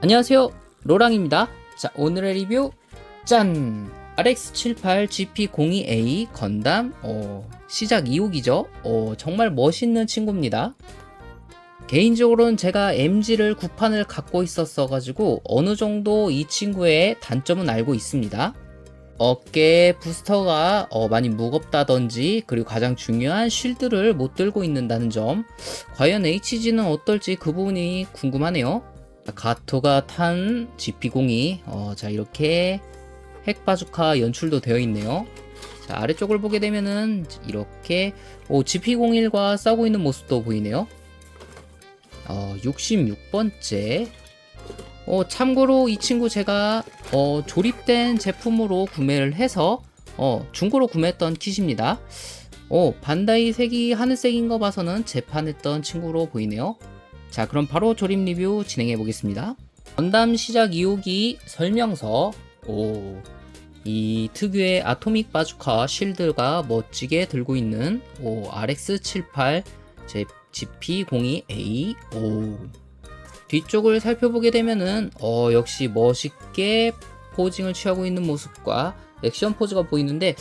안녕하세요, 로랑입니다. 자, 오늘의 리뷰 짠! RX78 GP02A 건담 시작 2호기죠. 정말 멋있는 친구입니다. 개인적으로는 제가 MG를 9판을 갖고 있었어 가지고 어느 정도 이 친구의 단점은 알고 있습니다. 어깨 부스터가 많이 무겁다든지, 그리고 가장 중요한 쉴드를 못 들고 있는다는 점. 과연 HG는 어떨지 그 부분이 궁금하네요. 가토가 탄 GP02, 자, 이렇게 핵바주카 연출도 되어 있네요. 자, 아래쪽을 보게 되면은 이렇게 GP01과 싸우고 있는 모습도 보이네요. 66번째. 참고로 이 친구 제가 조립된 제품으로 구매를 해서 중고로 구매했던 킷입니다. 반다이 색이 하늘색인 거 봐서는 재판했던 친구로 보이네요. 자, 그럼 바로 조립 리뷰 진행해 보겠습니다. 건담 시작 2호기 설명서. 이 특유의 아토믹 바주카 실드가 멋지게 들고 있는 RX78 GP02A. 뒤쪽을 살펴보게 되면은 역시 멋있게 포징을 취하고 있는 모습과 액션 포즈가 보이는데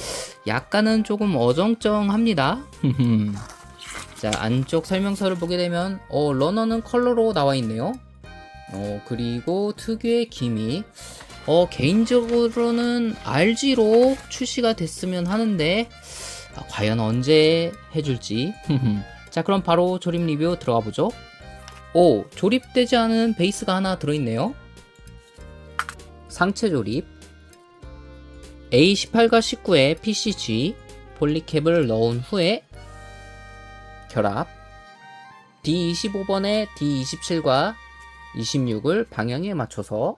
약간은 조금 어정쩡합니다. 자, 안쪽 설명서를 보게 되면 러너는 컬러로 나와 있네요. 그리고 특유의 기믹, 개인적으로는 RG로 출시가 됐으면 하는데 과연 언제 해줄지. 자, 그럼 바로 조립 리뷰 들어가 보죠. 조립되지 않은 베이스가 하나 들어있네요. 상체 조립. A18과 19에 PCG 폴리캡을 넣은 후에 결합. D25번에 D27과 26을 방향에 맞춰서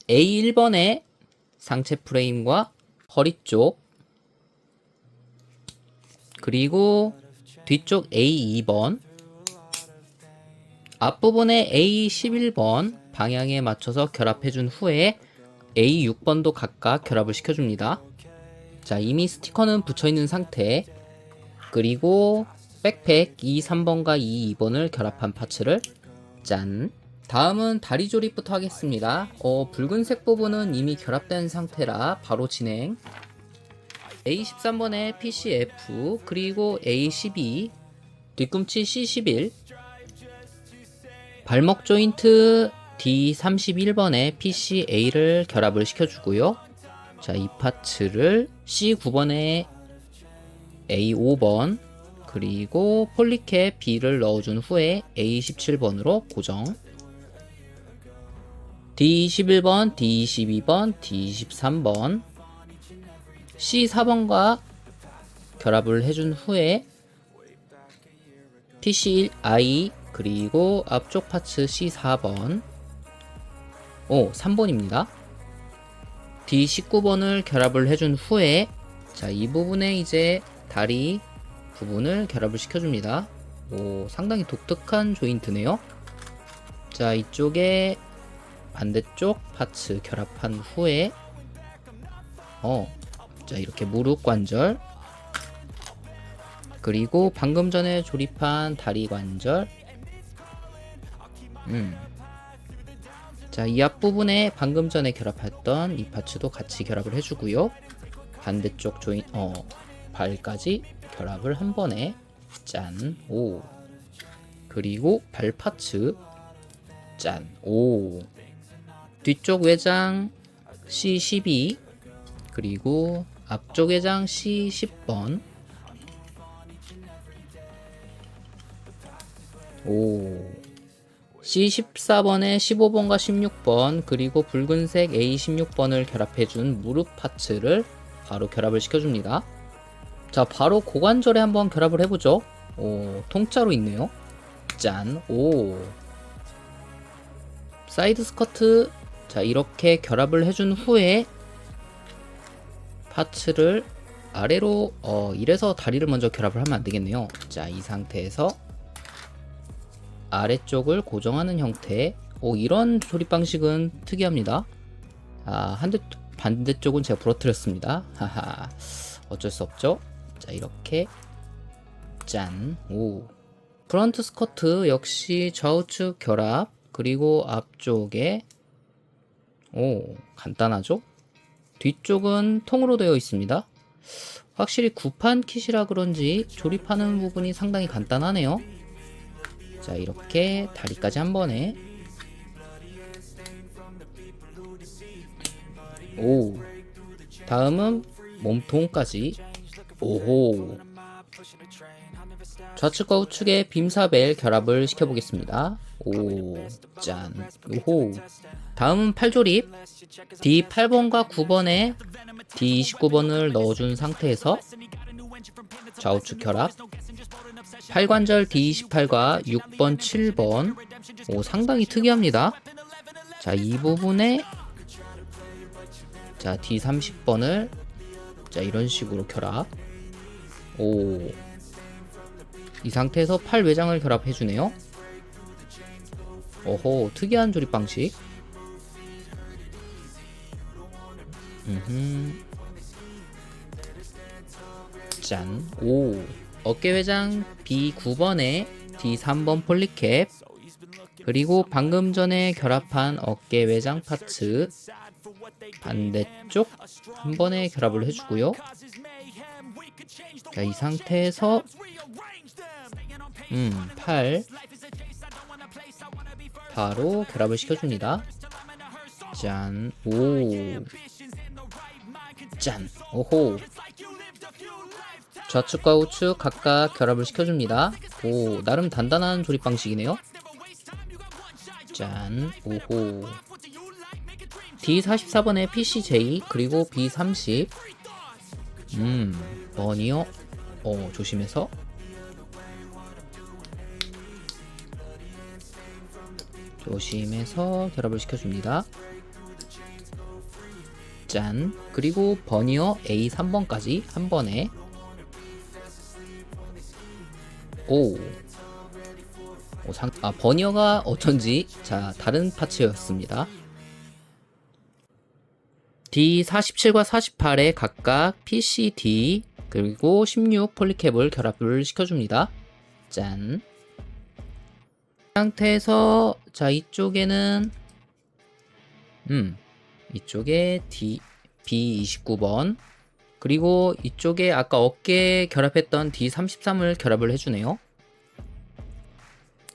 A1번에 상체 프레임과 허리 쪽, 그리고 뒤쪽 A2번, 앞부분에 A11번 방향에 맞춰서 결합해준 후에 A6번도 각각 결합을 시켜줍니다. 자, 이미 스티커는 붙여있는 상태. 그리고 백팩 E3번과 E2번을 결합한 파츠를 짠! 다음은 다리 조립부터 하겠습니다. 붉은색 부분은 이미 결합된 상태라 바로 진행. A13번에 PCF, 그리고 A12, 뒤꿈치 C11, 발목 조인트 D31번에 PCA를 결합을 시켜주고요. 자, 이 파츠를 C9번에 A5번, 그리고 폴리캡 B를 넣어준 후에 A17번으로 고정. D21번, D22번, D23번, C4번과 결합을 해준 후에 TC1I, 그리고 앞쪽 파츠 C4번, 3번입니다. D19번을 결합을 해준 후에, 자, 이 부분에 이제 다리 부분을 결합을 시켜줍니다. 상당히 독특한 조인트네요. 자, 이쪽에 반대쪽 파츠 결합한 후에 자, 이렇게 무릎 관절, 그리고 방금 전에 조립한 다리 관절. 자, 이 앞부분에 방금 전에 결합했던 이 파츠도 같이 결합을 해주고요. 반대쪽 조인 발까지 결합을 한 번에 짠. 그리고 발 파츠 짠. 뒤쪽 외장 C12, 그리고 앞쪽 외장 C10번. C14번에 15번과 16번, 그리고 붉은색 A16번을 결합해준 무릎 파츠를 바로 결합을 시켜줍니다. 자, 바로 고관절에 한번 결합을 해보죠. 통짜로 있네요. 짠. 사이드 스커트. 자, 이렇게 결합을 해준 후에 파츠를 아래로 이래서 다리를 먼저 결합을 하면 안되겠네요. 자, 이 상태에서 아래쪽을 고정하는 형태. 이런 조립 방식은 특이합니다. 반대쪽은 제가 부러뜨렸습니다. 하하, 어쩔 수 없죠. 자, 이렇게 짠. 프런트 스커트 역시 좌우측 결합, 그리고 앞쪽에 오, 간단하죠? 뒤쪽은 통으로 되어 있습니다. 확실히 구판 킷이라 그런지 조립하는 부분이 상당히 간단하네요. 자, 이렇게 다리까지 한 번에. 오, 다음은 몸통까지. 오호. 좌측과 우측의 빔사벨 결합을 시켜보겠습니다. 오, 짠. 오호. 다음은 팔조립. D8번과 9번에 D29번을 넣어준 상태에서 좌우측 결합. 팔관절 D28과 6번, 7번. 오, 상당히 특이합니다. 자, 이 부분에 자, D30번을 자, 이런 식으로 결합. 오, 이 상태에서 팔 외장을 결합해주네요. 오호, 특이한 조립 방식. 짠. 오, 어깨 외장 B9번에 D3번 폴리캡. 그리고 방금 전에 결합한 어깨 외장 파츠 반대쪽 한 번에 결합을 해주고요. 자, 이 상태에서 팔 바로 결합을 시켜줍니다. 짠. 오, 짠. 오호. 좌측과 우측 각각 결합을 시켜줍니다. 오, 나름 단단한 조립 방식이네요. 짠. 오호. D44번에 PCJ 그리고 B30. 버니어. 조심해서. 조심해서 결합을 시켜줍니다. 짠. 그리고 버니어 A3번까지 한 번에. 오. 버니어가 어쩐지 자, 다른 파츠였습니다. D47과 48에 각각 PCD 그리고 16 폴리캡을 결합을 시켜줍니다. 짠. 상태에서 자, 이쪽에는 이쪽에 B29번 그리고 이쪽에 아까 어깨 결합했던 D33을 결합을 해주네요.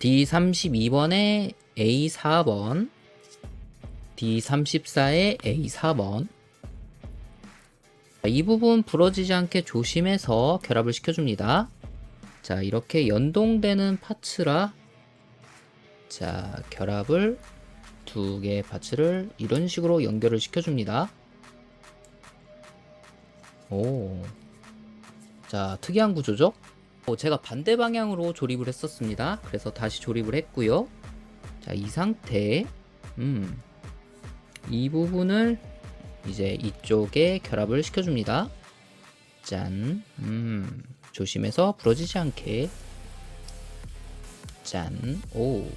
D32번에 A4번 D34에 A4번. 이 부분 부러지지 않게 조심해서 결합을 시켜줍니다. 자, 이렇게 연동되는 파츠라 자, 결합을 두 개의 파츠를 이런 식으로 연결을 시켜줍니다. 오, 자, 특이한 구조죠? 제가 반대 방향으로 조립을 했었습니다. 그래서 다시 조립을 했고요. 자, 이 상태, 이 부분을 이제 이쪽에 결합을 시켜줍니다. 짠, 조심해서 부러지지 않게. 짠, 오,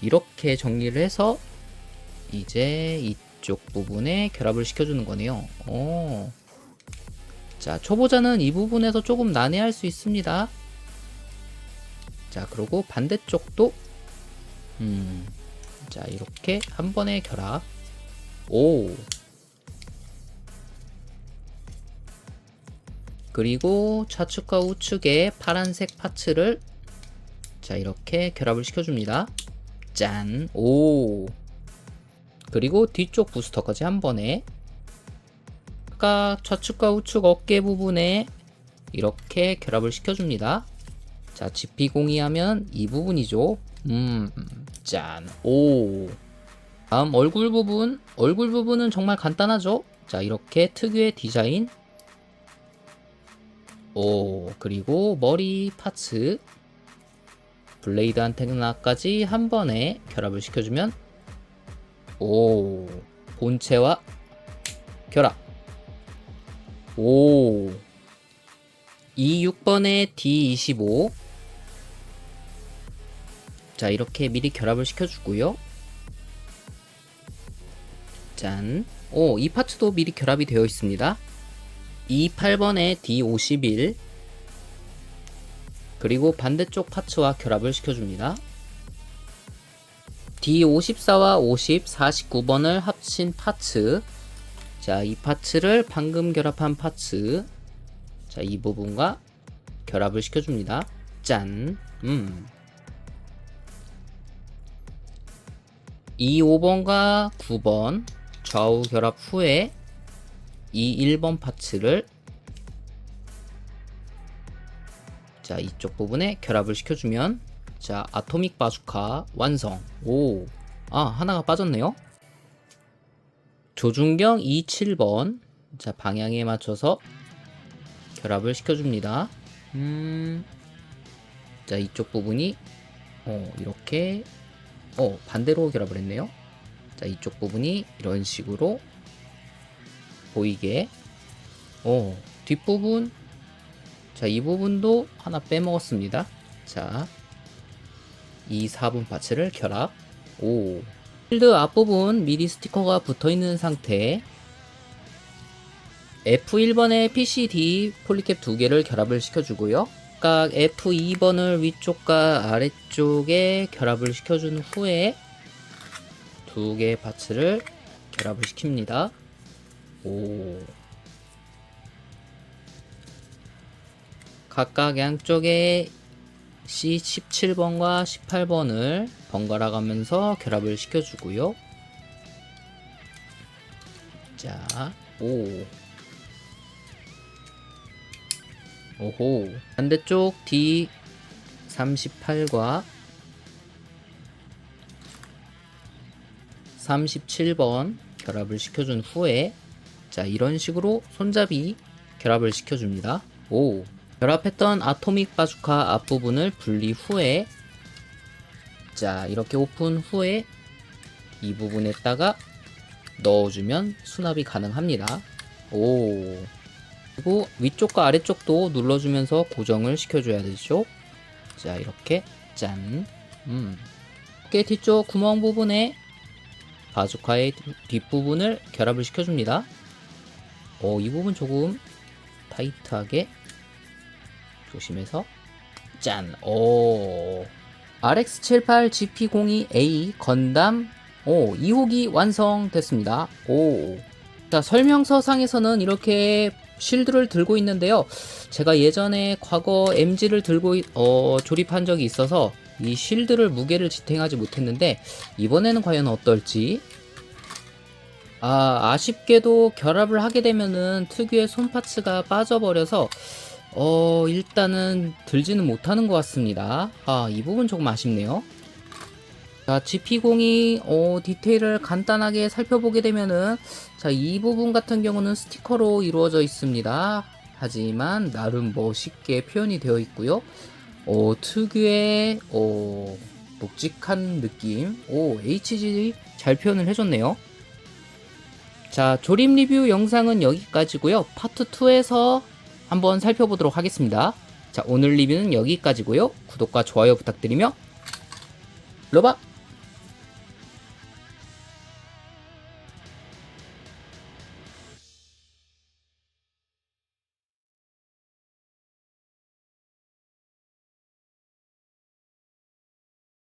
이렇게 정리를 해서 이제 이쪽 부분에 결합을 시켜주는 거네요. 오. 자, 초보자는 이 부분에서 조금 난해할 수 있습니다. 자, 그리고 반대쪽도 자, 이렇게 한 번에 결합. 오. 그리고 좌측과 우측에 파란색 파츠를 자, 이렇게 결합을 시켜줍니다. 짠. 오. 그리고 뒤쪽 부스터까지 한 번에 각각 좌측과 우측 어깨 부분에 이렇게 결합을 시켜줍니다. 자, GP02 하면 이 부분이죠. 짠. 오. 다음 얼굴 부분. 얼굴 부분은 정말 간단하죠. 자, 이렇게 특유의 디자인. 오. 그리고 머리 파츠. 블레이드 안테나까지 한 번에 결합을 시켜주면 오. 본체와 결합. 오. E6번에 D25. 자, 이렇게 미리 결합을 시켜주고요. 짠. 오, 이 파츠도 미리 결합이 되어 있습니다. E8번에 D51. 그리고 반대쪽 파츠와 결합을 시켜줍니다. D54와 50, 49번을 합친 파츠. 자, 이 파츠를 방금 결합한 파츠. 자, 이 부분과 결합을 시켜줍니다. 짠. 25번과 9번 좌우 결합 후에 이 1번 파츠를 자, 이쪽 부분에 결합을 시켜주면 자, 아토믹 바주카 완성. 오, 하나가 빠졌네요. 조준경 27번 자, 방향에 맞춰서 결합을 시켜줍니다. 자, 이쪽 부분이 이렇게 반대로 결합을 했네요. 자, 이쪽 부분이 이런 식으로 보이게. 뒷부분. 자, 이 부분도 하나 빼먹었습니다. 자, 이 4분 파츠를 결합. 필드 앞부분 미리 스티커가 붙어있는 상태. F1번에 PCD 폴리캡 2개를 결합을 시켜주고요. 각각 F2번을 위쪽과 아래쪽에 결합을 시켜준 후에 2개의 파츠를 결합을 시킵니다. 각각 양쪽에 C17번과 18번을 번갈아 가면서 결합을 시켜주고요. 자, 오호. 반대쪽 D38과 37번 결합을 시켜준 후에 자, 이런 식으로 손잡이 결합을 시켜줍니다. 결합했던 아토믹 바주카 앞부분을 분리 후에 자, 이렇게 오픈 후에 이 부분에다가 넣어주면 수납이 가능합니다. 그리고 위쪽과 아래쪽도 눌러주면서 고정을 시켜줘야 되죠. 자, 이렇게 짠. 어깨 뒤쪽 구멍 부분에 바주카의 뒷부분을 결합을 시켜줍니다. 이 부분 조금 타이트하게 조심해서 짠. RX78GP02A 건담 2호기 완성됐습니다. 자, 설명서상에서는 이렇게 쉴드를 들고 있는데요. 제가 예전에 과거 MG를 들고 조립한 적이 있어서 이 쉴드를 무게를 지탱하지 못했는데 이번에는 과연 어떨지. 아쉽게도 결합을 하게 되면은 특유의 손 파츠가 빠져버려서 일단은 들지는 못하는 것 같습니다. 이 부분 조금 아쉽네요. 자, GP02 디테일을 간단하게 살펴보게 되면은 자, 이 부분 같은 경우는 스티커로 이루어져 있습니다. 하지만 나름 멋있게 표현이 되어 있고요. 특유의 묵직한 느낌. HG 잘 표현을 해줬네요. 자, 조립 리뷰 영상은 여기까지고요. 파트 2에서 한번 살펴보도록 하겠습니다. 자, 오늘 리뷰는 여기까지고요. 구독과 좋아요 부탁드리며 로바